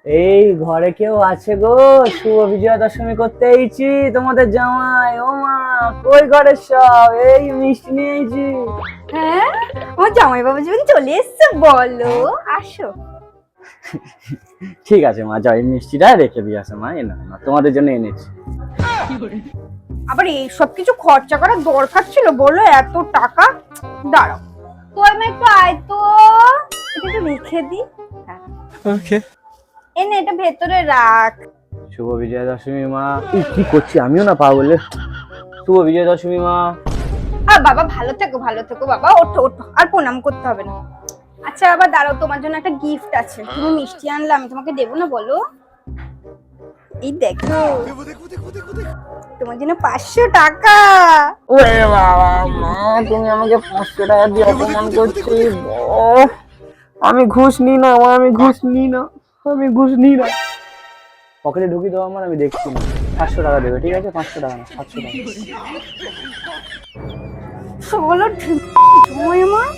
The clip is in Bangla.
এই ঘরে কেউ আছে গো? শুভ বিজয়া দশমী করতে এইছি তোমাদের জামাই। ও মা, কই ঘরের সব? এই মিষ্টি নিয়ে এইছি। হ্যাঁ, আমার জামাই বাবু যখন চলে এসছে বলো, আসো। ঠিক আছে মা, যাও এই মিষ্টিটা রেখে দিয়ে আসো মা। না তোমাদের জন্য এনেছি। আবার এইসব কিছু খরচা করার দরকার ছিল বলো? এত টাকা। দাঁড়াও, তোর মা একটু আয় তো, এটা একটু রেখে দি। ওকে। এনে এটা ভেতরে রাখ। শুভ বিজয়া দশমী মা। কি করছি আমিও না পাগলে। শুভ বিজয়া দশমী মা। আর বাবা ভালো থেকো, ভালো থেকো বাবা। ওঠো ওঠো, আর প্রণাম করতে হবে না। আচ্ছা বাবা দাঁড়াও, তোমার জন্য একটা গিফট আছে। তুমি মিষ্টি আনলে, আমি তোমাকে দেবো না বলো? এই দেখো, তোমার জন্য 500 টাকা। ওরে বাবা মা, তুমি আমাকে 500 টাকা দিয়ে অপমান করছিস। আমি ঘুষ নিই না মা, আমি ঘুষ নিই না, আমি ঘুষ নিই না। পকেটে ঢুকিয়ে দেবো আমার, আমি দেখছি না। 500 টাকা দেবে, ঠিক আছে? 500 টাকা না, 700 টাকা। বলো জামাই আমার,